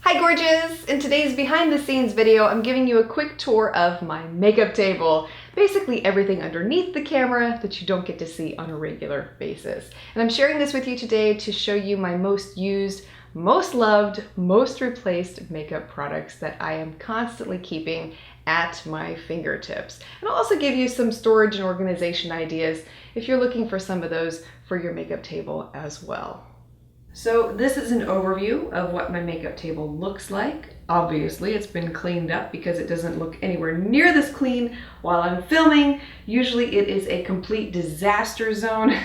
Hi gorgeous! In today's behind the scenes video, I'm giving you a quick tour of my makeup table. Basically everything underneath the camera that you don't get to see on a regular basis. And I'm sharing this with you today to show you my most used, most loved, most replaced makeup products that I am constantly keeping at my fingertips. And I'll also give you some storage and organization ideas if you're looking for some of those for your makeup table as well. So this is an overview of what my makeup table looks like. Obviously, it's been cleaned up because it doesn't look anywhere near this clean while I'm filming. Usually it is a complete disaster zone.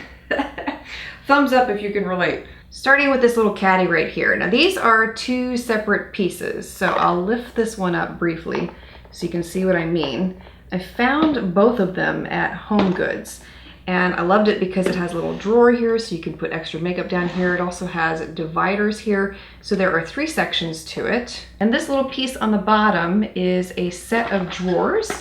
Thumbs up if you can relate. Starting with this little caddy right here. Now these are two separate pieces, so I'll lift this one up briefly so you can see what I mean. I found both of them at Home Goods. And I loved it because it has a little drawer here so you can put extra makeup down here. It also has dividers here. So there are 3 sections to it. And this little piece on the bottom is a set of drawers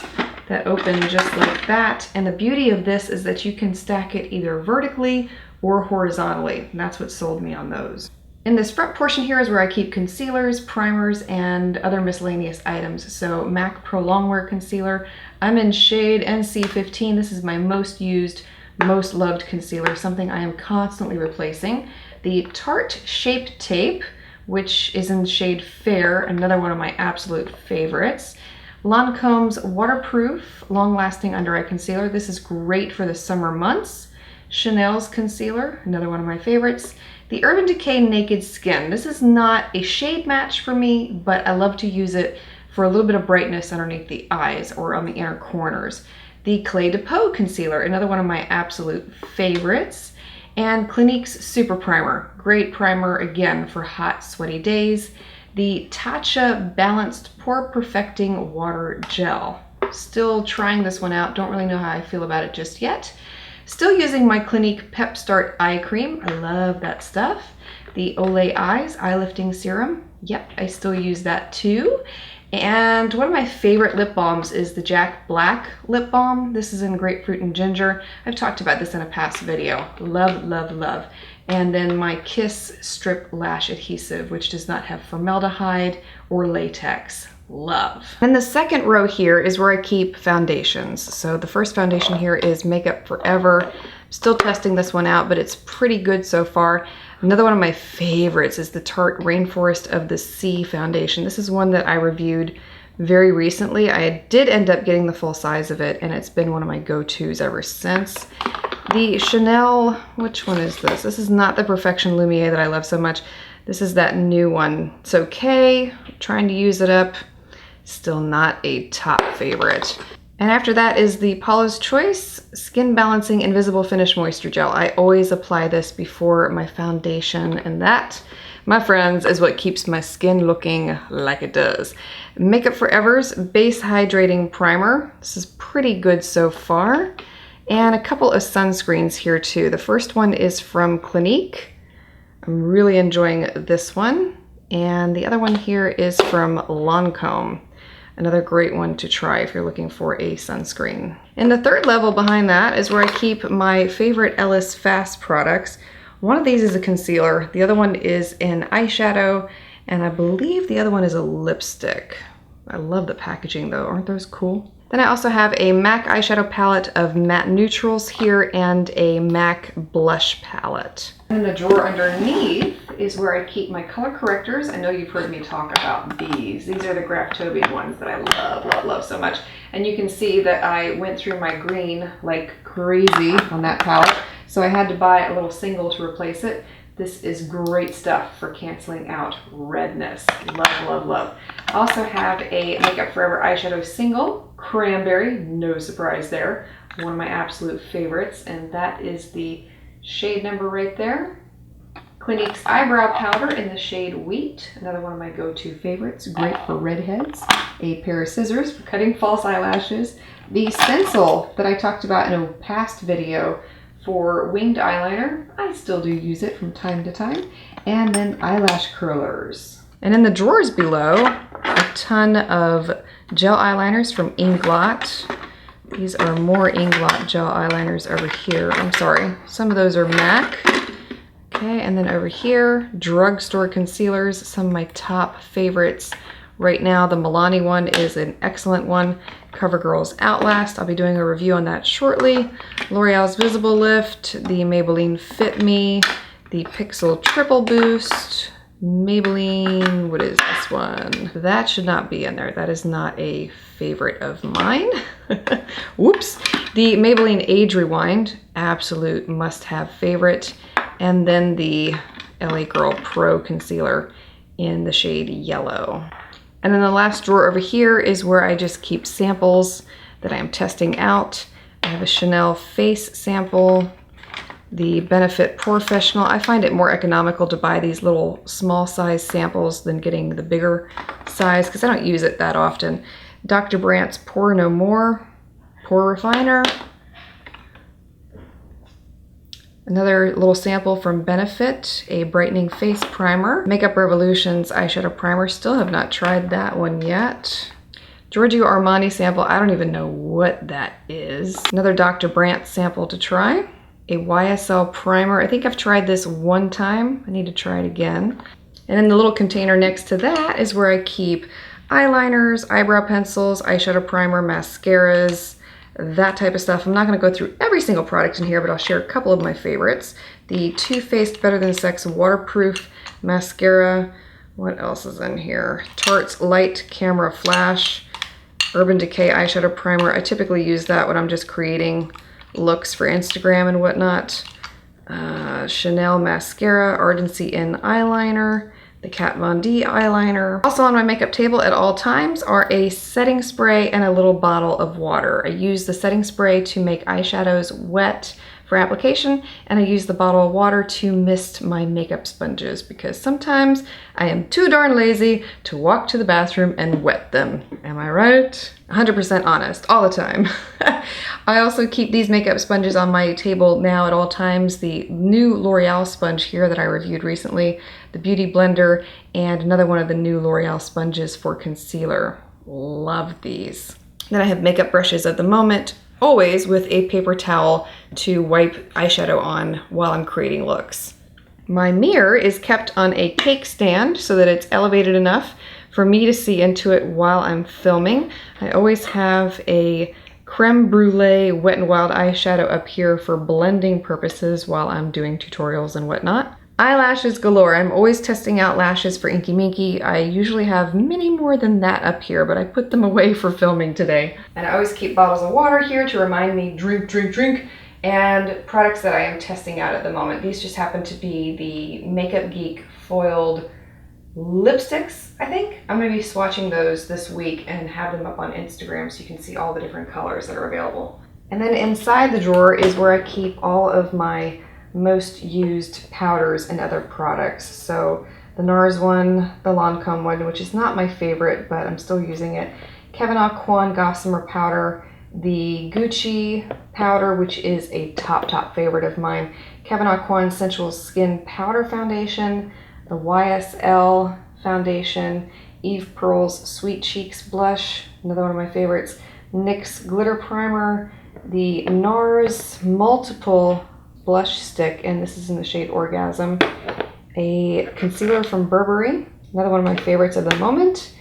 that open just like that. And the beauty of this is that you can stack it either vertically or horizontally. And that's what sold me on those. In this front portion here is where I keep concealers, primers, and other miscellaneous items. So MAC Pro Longwear Concealer. I'm in shade NC15. This is my most used, most loved concealer, something I am constantly replacing. The Tarte Shape Tape, which is in shade Fair, another one of my absolute favorites. Lancome's Waterproof Long-Lasting Under Eye Concealer. This is great for the summer months. Chanel's Concealer, another one of my favorites. The Urban Decay Naked Skin. This is not a shade match for me, but I love to use it for a little bit of brightness underneath the eyes or on the inner corners. The Clé de Peau Concealer, another one of my absolute favorites. And Clinique's Super Primer. Great primer, again, for hot, sweaty days. The Tatcha Balanced Pore Perfecting Water Gel. Still trying this one out. Don't really know how I feel about it just yet. Still using my Clinique Pep Start Eye Cream. I love that stuff. The Olay Eyes Eye Lifting Serum. Yep, I still use that too. And one of my favorite lip balms is the Jack Black Lip Balm. This is in Grapefruit and Ginger. I've talked about this in a past video. Love, love, love. And then my Kiss Strip Lash Adhesive, which does not have formaldehyde or latex. Love. And the second row here is where I keep foundations. So the first foundation here is Makeup Forever. Still testing this one out, but it's pretty good so far. Another one of my favorites is the Tarte Rainforest of the Sea foundation. This is one that I reviewed very recently. I did end up getting the full size of it, and it's been one of my go-tos ever since. The Chanel, which one is this? This is not the Perfection Lumiere that I love so much. This is that new one. It's okay, I'm trying to use it up. Still not a top favorite. And after that is the Paula's Choice Skin Balancing Invisible Finish Moisture Gel. I always apply this before my foundation, and that, my friends, is what keeps my skin looking like it does. Makeup Forever's Base Hydrating Primer. This is pretty good so far. And a couple of sunscreens here too. The first one is from Clinique. I'm really enjoying this one. And the other one here is from Lancome. Another great one to try if you're looking for a sunscreen. And the third level behind that is where I keep my favorite Ellis Fast products. One of these is a concealer, the other one is an eyeshadow, and I believe the other one is a lipstick. I love the packaging though, aren't those cool? Then I also have a MAC eyeshadow palette of matte neutrals here and a MAC blush palette. And in the drawer underneath is where I keep my color correctors. I know you've heard me talk about these. These are the Graftobian ones that I love, love, love so much. And you can see that I went through my green like crazy on that palette. So I had to buy a little single to replace it. This is great stuff for canceling out redness. Love, love, love. I also have a Makeup Forever eyeshadow single, Cranberry, no surprise there. One of my absolute favorites, and that is the shade number right there. Clinique's eyebrow powder in the shade Wheat, another one of my go-to favorites, great for redheads. A pair of scissors for cutting false eyelashes. The stencil that I talked about in a past video for winged eyeliner, I still do use it from time to time. And then eyelash curlers. And in the drawers below, a ton of gel eyeliners from Inglot. These are more Inglot gel eyeliners over here. I'm sorry. Some of those are MAC. Okay, and then over here, drugstore concealers, some of my top favorites. Right now, the Milani one is an excellent one. CoverGirl's Outlast, I'll be doing a review on that shortly. L'Oreal's Visible Lift, the Maybelline Fit Me, the Pixel Triple Boost, Maybelline, what is this one? That should not be in there. That is not a favorite of mine. Whoops. The Maybelline Age Rewind, absolute must-have favorite. And then the LA Girl Pro Concealer in the shade Yellow. And then the last drawer over here is where I just keep samples that I am testing out. I have a Chanel face sample, the Benefit Professional. I find it more economical to buy these little small size samples than getting the bigger size because I don't use it that often. Dr. Brandt's Pore No More Pore Refiner. Another little sample from Benefit, a brightening face primer. Makeup Revolution's eyeshadow primer, still have not tried that one yet. Giorgio Armani sample, I don't even know what that is. Another Dr. Brandt sample to try. A YSL primer, I think I've tried this one time. I need to try it again. And then the little container next to that is where I keep eyeliners, eyebrow pencils, eyeshadow primer, mascaras, that type of stuff. I'm not going to go through every single product in here, but I'll share a couple of my favorites. The Too Faced Better Than Sex Waterproof Mascara. What else is in here? Tarte's Light Camera Flash. Urban Decay Eyeshadow Primer. I typically use that when I'm just creating looks for Instagram and whatnot. Chanel Mascara. Ardency In Eyeliner. The Kat Von D eyeliner. Also on my makeup table at all times are a setting spray and a little bottle of water. I use the setting spray to make eyeshadows wet for application, and I use the bottle of water to mist my makeup sponges because sometimes I am too darn lazy to walk to the bathroom and wet them. Am I right? 100% honest, all the time. I also keep these makeup sponges on my table now at all times. The new L'Oreal sponge here that I reviewed recently, the Beauty Blender, and another one of the new L'Oreal sponges for concealer. Love these. Then I have makeup brushes at the moment, always with a paper towel to wipe eyeshadow on while I'm creating looks. My mirror is kept on a cake stand so that it's elevated enough for me to see into it while I'm filming. I always have a Creme Brulee Wet n Wild eyeshadow up here for blending purposes while I'm doing tutorials and whatnot. Eyelashes galore. I'm always testing out lashes for Inky Minky. I usually have many more than that up here, but I put them away for filming today. And I always keep bottles of water here to remind me drink, drink, drink, and products that I am testing out at the moment. These just happen to be the Makeup Geek foiled lipsticks, I think. I'm going to be swatching those this week and have them up on Instagram so you can see all the different colors that are available. And then inside the drawer is where I keep all of my most used powders and other products. So the NARS one, the Lancome one, which is not my favorite, but I'm still using it. Kevyn Aucoin Gossamer powder, the Gucci powder, which is a top favorite of mine. Kevyn Aucoin Sensual Skin Powder Foundation, the YSL foundation, Eve Pearl's Sweet Cheeks blush, another one of my favorites. NYX glitter primer, the NARS multiple blush stick, and this is in the shade Orgasm. A concealer from Burberry, another one of my favorites of the moment.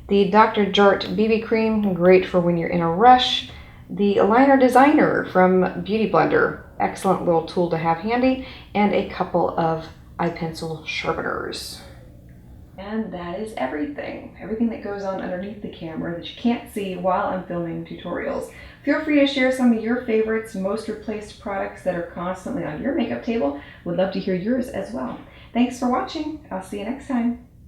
The Dr. Jart BB cream, great for when you're in a rush. The Liner Designer from Beauty Blender, excellent little tool to have handy, and a couple of eye pencil sharpeners. And that is everything that goes on underneath the camera that you can't see while I'm filming tutorials. Feel free to share some of your favorites, most replaced products that are constantly on your makeup table. Would love to hear yours as well. Thanks for watching. I'll see you next time.